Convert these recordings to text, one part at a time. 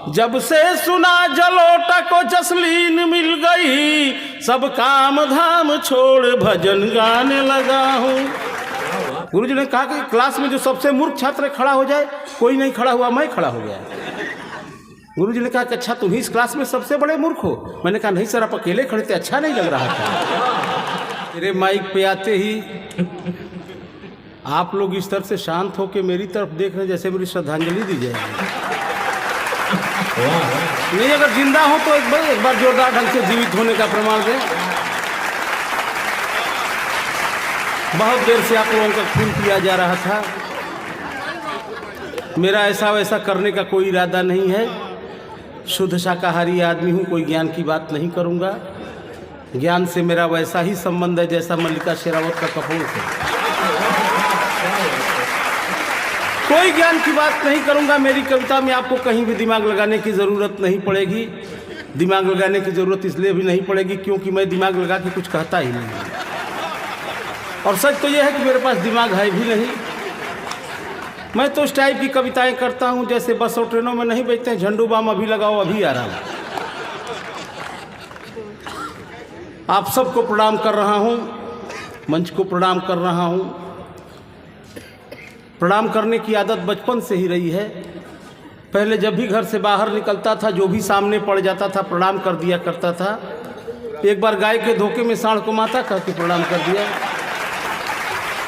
जब से सुना जलोटा को जसलीन मिल गई, सब काम धाम छोड़ भजन गाने लगा हूँ। गुरुजी ने कहा कि क्लास में जो सबसे मूर्ख छात्र खड़ा हो जाए, कोई नहीं खड़ा हुआ, मैं खड़ा हो गया। गुरुजी ने कहा कि अच्छा तुम ही इस क्लास में सबसे बड़े मूर्ख हो। मैंने कहा नहीं सर, आप अकेले खड़े थे, अच्छा नहीं लग रहा था। मेरे माइक पे आते ही आप लोग इस तरफ से शांत होकर मेरी तरफ देख रहे हैं जैसे मेरी श्रद्धांजलि दी जाएगी। नहीं, अगर जिंदा हो तो एक बार जोरदार ढंग से जीवित होने का प्रमाण दें। बहुत देर से आप लोगों का खून पिया जा रहा था। मेरा ऐसा वैसा करने का कोई इरादा नहीं है। शुद्ध शाकाहारी आदमी हूँ, कोई ज्ञान की बात नहीं करूँगा। ज्ञान से मेरा वैसा ही संबंध है जैसा मल्लिका शेरावत का कपूर से। कोई ज्ञान की बात नहीं करूंगा। मेरी कविता में आपको कहीं भी दिमाग लगाने की ज़रूरत नहीं पड़ेगी। दिमाग लगाने की ज़रूरत इसलिए भी नहीं पड़ेगी क्योंकि मैं दिमाग लगा के कुछ कहता ही नहीं। और सच तो यह है कि मेरे पास दिमाग है भी नहीं। मैं तो उस टाइप की कविताएं करता हूं जैसे बस और ट्रेनों में नहीं बेचते हैं, झंडू बाम अभी लगाओ अभी आ रहा हूं। आप सबको प्रणाम कर रहा हूं, मंच को प्रणाम कर रहा हूं। प्रणाम करने की आदत बचपन से ही रही है। पहले जब भी घर से बाहर निकलता था, जो भी सामने पड़ जाता था प्रणाम कर दिया करता था। एक बार गाय के धोखे में सांड को माता कह के प्रणाम कर दिया।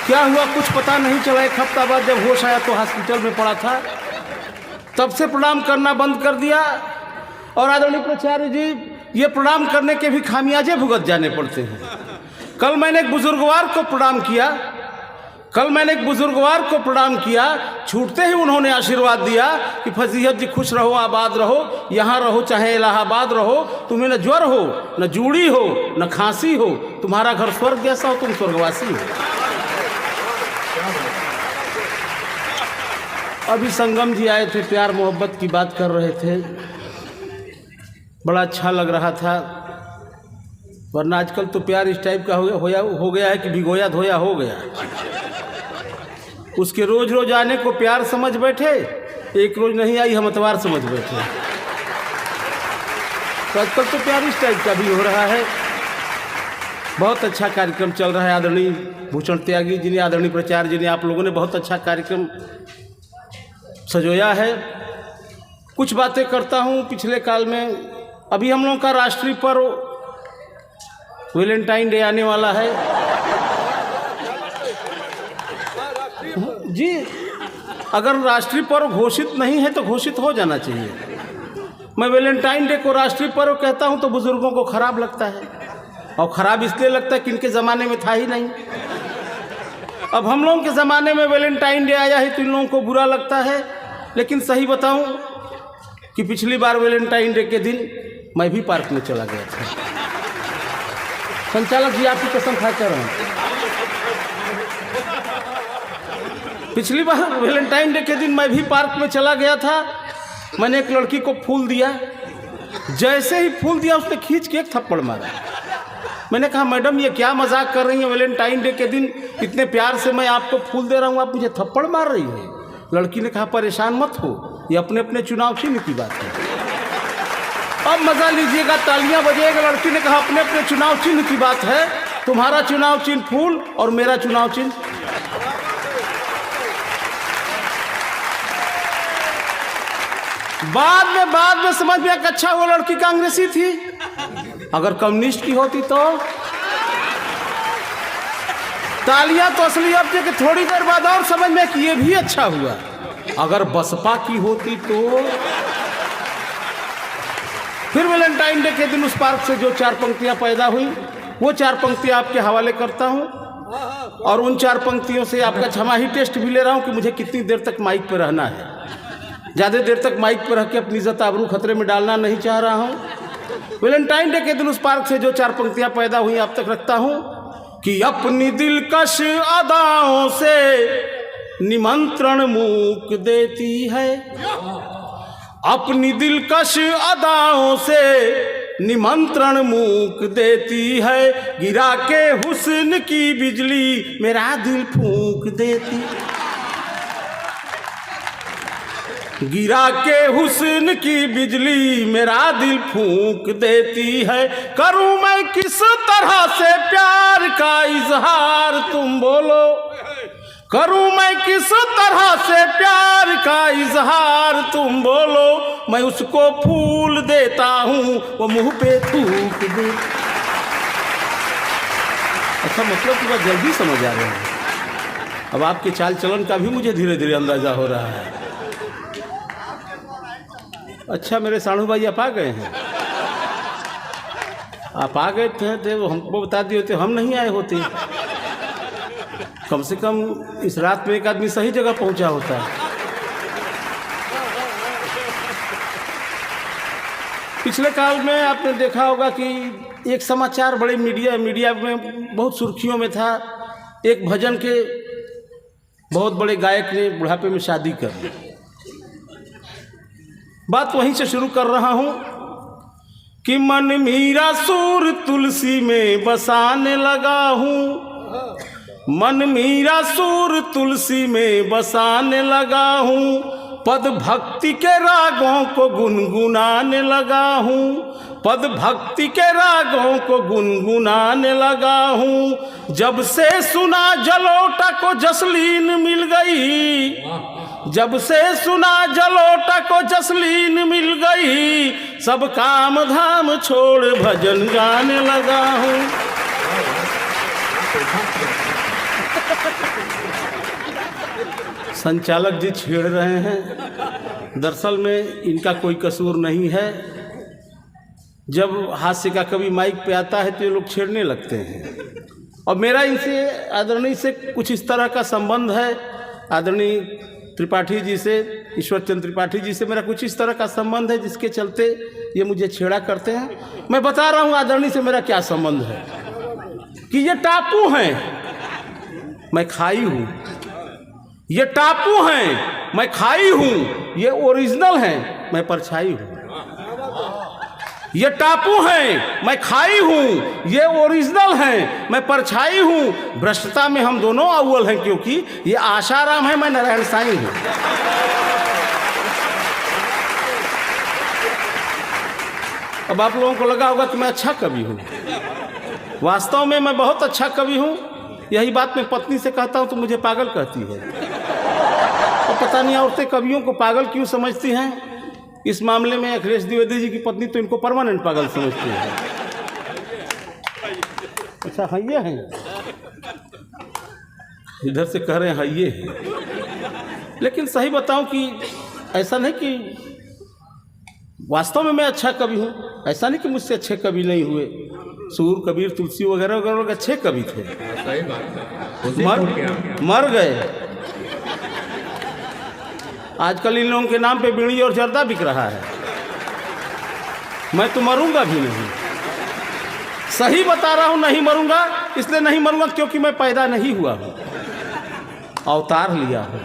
क्या हुआ कुछ पता नहीं चला। एक हफ्ता बाद जब होश आया तो हॉस्पिटल में पड़ा था। तब से प्रणाम करना बंद कर दिया। और आदरणीय प्राचार्य जी, ये प्रणाम करने के भी खामियाजे भुगत जाने पड़ते हैं। कल मैंने एक बुजुर्गवार को प्रणाम किया। छूटते ही उन्होंने आशीर्वाद दिया कि फजीहत जी खुश रहो, आबाद रहो, यहाँ रहो चाहे इलाहाबाद रहो, तुम्हें न ज्वर हो, न जूड़ी हो, न खांसी हो, तुम्हारा घर स्वर्ग जैसा हो, तुम स्वर्गवासी हो। अभी संगम जी आए थे, प्यार मोहब्बत की बात कर रहे थे, बड़ा अच्छा लग रहा था। वरना आजकल तो प्यार इस टाइप का हो गया है कि भिगोया धोया हो गया। उसके रोज रोज आने को प्यार समझ बैठे, एक रोज नहीं आई हम अतवार समझ बैठे। तो आजकल तो प्यार इस टाइप का भी हो रहा है। बहुत अच्छा कार्यक्रम चल रहा है। आदरणीय भूषण त्यागी जी ने, आदरणीय प्राचार्य जी ने, आप लोगों ने बहुत अच्छा कार्यक्रम सजोया है। कुछ बातें करता हूँ पिछले काल में। अभी हम लोगों का राष्ट्रीय पर्व वैलेंटाइन डे आने वाला है जी। अगर राष्ट्रीय पर्व घोषित नहीं है तो घोषित हो जाना चाहिए। मैं वैलेंटाइन डे को राष्ट्रीय पर्व कहता हूं तो बुजुर्गों को खराब लगता है, और खराब इसलिए लगता है कि इनके ज़माने में था ही नहीं। अब हम लोगों के ज़माने में वैलेंटाइन डे आया है तो इन लोगों को बुरा लगता है। लेकिन सही बताऊं कि पिछली बार वैलेंटाइन डे के दिन मैं भी पार्क में चला गया था। संचालक जी आपकी कसम खा कर रहा हूँ, पिछली बार वैलेंटाइन डे के दिन मैं भी पार्क में चला गया था। मैंने एक लड़की को फूल दिया। जैसे ही फूल दिया उसने खींच के एक थप्पड़ मारा। मैंने कहा मैडम ये क्या मजाक कर रही हैं, वैलेंटाइन डे के दिन इतने प्यार से मैं आपको फूल दे रहा हूँ, आप मुझे थप्पड़ मार रही हैं। लड़की ने कहा परेशान मत हो, ये अपने अपने चुनाव चिन्ह की बात है। अब मजा लीजिएगा, तालियां बजेगा। लड़की ने कहा अपने अपने चुनाव चिन्ह की बात है, तुम्हारा चुनाव चिन्ह फूल और मेरा चुनाव चिन्ह। बाद में समझ में आया अच्छा वो लड़की कांग्रेसी थी। अगर कम्युनिस्ट की होती तो तालियां तो असली अब के थोड़ी देर बाद और समझ में कि ये भी अच्छा हुआ। अगर बसपा की होती तो फिर वैलेंटाइन डे के दिन उस पार्क से जो 4 पंक्तियां पैदा हुई वो 4 पंक्तियां आपके हवाले करता हूं। और उन 4 पंक्तियों से आपका क्षमा ही टेस्ट भी ले रहा हूं कि मुझे कितनी देर तक माइक पर रहना है। ज़्यादा देर तक माइक पर रह के अपनी इज्जत आबरू खतरे में डालना नहीं चाह रहा हूँ। वैलेंटाइन डे के दिन उस पार्क से जो 4 पंक्तियां पैदा हुई आप तक रखता हूँ कि अपनी दिलकश अदाओं से निमंत्रण मूक देती है, अपनी दिलकश अदाओं से निमंत्रण मूक देती है, गिरा के हुस्न की बिजली मेरा दिल फूंक देती। गिरा के हुस्न की बिजली मेरा दिल फूंक देती है, करूं मैं किस तरह से प्यार का इजहार तुम बोलो, करूं मैं किस तरह से प्यार का इजहार तुम बोलो, मैं उसको फूल देता हूं वो मुंह पे थूक दे। अच्छा, मतलब पूरा जल्दी समझ आ रहा है। अब आपके चाल चलन का भी मुझे धीरे धीरे अंदाजा हो रहा है। अच्छा मेरे साणु भाई आप आ गए हैं, आप आ गए थे तो हमको बता दिए होते, हम नहीं आए होते। कम से कम इस रात में एक आदमी सही जगह पहुंचा होता है। पिछले काल में आपने देखा होगा कि एक समाचार बड़े मीडिया में बहुत सुर्खियों में था। एक भजन के बहुत बड़े गायक ने बुढ़ापे में शादी कर ली। बात वहीं से शुरू कर रहा हूं कि मन मीरा सूर तुलसी में बसाने लगा हूं, मन मीरा सूर तुलसी में बसाने लगा हूं, पद भक्ति के रागों को गुनगुनाने लगा हूं, पद भक्ति के रागों को गुनगुनाने लगा हूं। जब से सुना जलोटा को जसलीन मिल गई, जब से सुना जलोटा को जसलीन मिल गई, सब काम धाम छोड़ भजन गाने लगा हूं। संचालक जी छेड़ रहे हैं, दरअसल में इनका कोई कसूर नहीं है। जब हास्य का कवि माइक पे आता है तो ये लोग छेड़ने लगते हैं। और मेरा इनसे आदरणीय से कुछ इस तरह का संबंध है, आदरणीय त्रिपाठी जी से, ईश्वर चंद्र त्रिपाठी जी से मेरा कुछ इस तरह का संबंध है जिसके चलते ये मुझे छेड़ा करते हैं। मैं बता रहा हूँ आदरणीय से मेरा क्या संबंध है कि ये टापू हैं, मैं खाई हूँ। ये टापू हैं, मैं खाई हूँ। ये ओरिजिनल हैं, मैं परछाई हूँ। ये टापू हैं, मैं खाई हूँ। ये ओरिजिनल हैं, मैं परछाई हूँ। भ्रष्टता में हम दोनों अव्वल हैं, क्योंकि ये आशाराम है, मैं नारायण साईं हूँ। अब आप लोगों को लगा होगा कि मैं अच्छा कवि हूँ। वास्तव में मैं बहुत अच्छा कवि हूँ। यही बात मैं पत्नी से कहता हूँ तो मुझे पागल कहती है। और पता नहीं औरतें कवियों को पागल क्यों समझती हैं। इस मामले में अखिलेश द्विवेदी जी की पत्नी तो इनको परमानेंट पागल समझती है। अच्छा हाँ ये हैं, इधर से कह रहे हैं हाँ ये है। लेकिन सही बताऊं कि ऐसा नहीं कि वास्तव में मैं अच्छा कवि हूँ। ऐसा नहीं कि मुझसे अच्छे कवि नहीं हुए। सूर, कबीर, तुलसी वगैरह वगैरह लोग अच्छे कवि थे। सही बात है। मर गए। आजकल इन लोगों के नाम पे बीड़ी और जर्दा बिक रहा है। मैं तो मरूंगा भी नहीं। सही बता रहा हूं, नहीं मरूंगा। इसलिए नहीं मरूंगा क्योंकि मैं पैदा नहीं हुआ हूं, अवतार लिया हूं।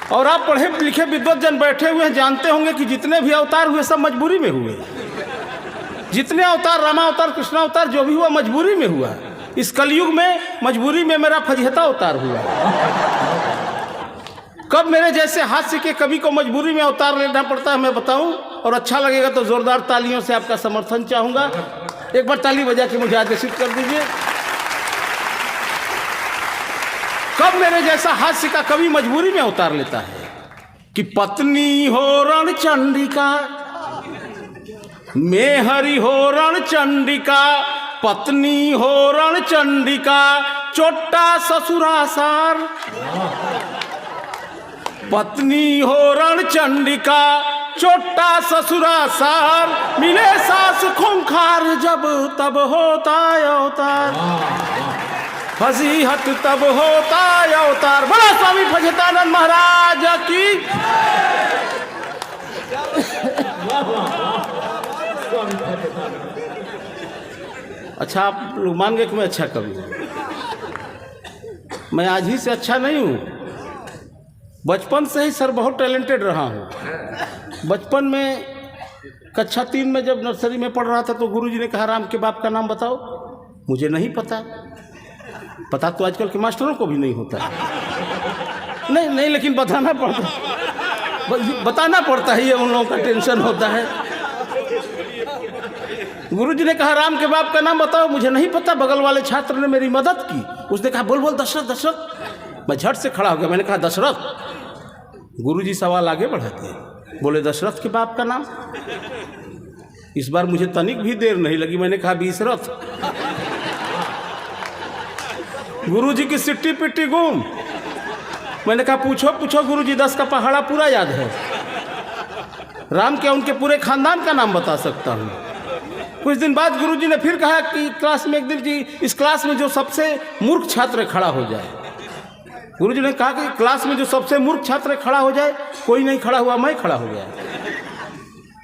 और आप पढ़े लिखे विद्वत जन बैठे हुए हैं, जानते होंगे कि जितने भी अवतार हुए सब मजबूरी में हुए। जितने अवतार, रामा अवतार, कृष्णा अवतार, जो भी हुआ मजबूरी में हुआ। इस कलयुग में मजबूरी में मेरा फजीहता अवतार हुआ। कब मेरे जैसे हास्य के कवि को मजबूरी में अवतार लेना पड़ता है मैं बताऊं। और अच्छा लगेगा तो जोरदार तालियों से आपका समर्थन चाहूंगा। एक बार ताली बजा के मुझे आदेशित कर दीजिए। कब मेरे जैसा हास्य का कवि मजबूरी में अवतार लेता है कि पत्नी हो रण चंडिका, मेहरी हो रण चंडिका, पत्नी हो रण चंडिका, चोट्टा ससुरासार। पत्नी हो रण चंडिका, चोट्टा ससुरासार, मिले सास खूंखार जब तब होता अवतार। फजीहत तब होता अवतार। बड़ा स्वामी फजीहतानंद महाराज की। अच्छा आप लोग मान गए कि मैं अच्छा कवि हूँ। मैं आज ही से अच्छा नहीं हूँ। बचपन से ही सर बहुत टैलेंटेड रहा हूँ। बचपन में कक्षा 3 में जब नर्सरी में पढ़ रहा था तो गुरुजी ने कहा राम के बाप का नाम बताओ। मुझे नहीं पता। पता तो आजकल के मास्टरों को भी नहीं होता। नहीं नहीं, लेकिन बताना पड़ता है, ये उन लोगों का टेंशन होता है। गुरुजी ने कहा राम के बाप का नाम बताओ। मुझे नहीं पता। बगल वाले छात्र ने मेरी मदद की। उसने कहा बोल बोल दशरथ दशरथ। मैं झट से खड़ा हो गया। मैंने कहा दशरथ। गुरुजी सवाल आगे बढ़ाते बोले दशरथ के बाप का नाम। इस बार मुझे तनिक भी देर नहीं लगी। मैंने कहा बीसरथ। गुरुजी की सिट्टी पिट्टी गुम। मैंने कहा पूछो पूछो गुरुजी, 10 का पहाड़ा पूरा याद है। राम क्या उनके पूरे खानदान का नाम बता सकता हूँ। कुछ दिन बाद गुरुजी ने फिर कहा कि क्लास में एक दिन जी इस क्लास में जो सबसे मूर्ख छात्र खड़ा हो जाए। गुरुजी ने कहा कि क्लास में जो सबसे मूर्ख छात्र खड़ा हो जाए। कोई नहीं खड़ा हुआ, मैं खड़ा हो गया।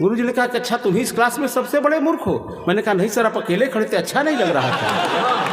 गुरुजी ने कहा कि अच्छा तुम ही इस क्लास में सबसे बड़े मूर्ख हो। मैंने कहा नहीं सर, आप अकेले खड़े थे, अच्छा नहीं लग रहा था।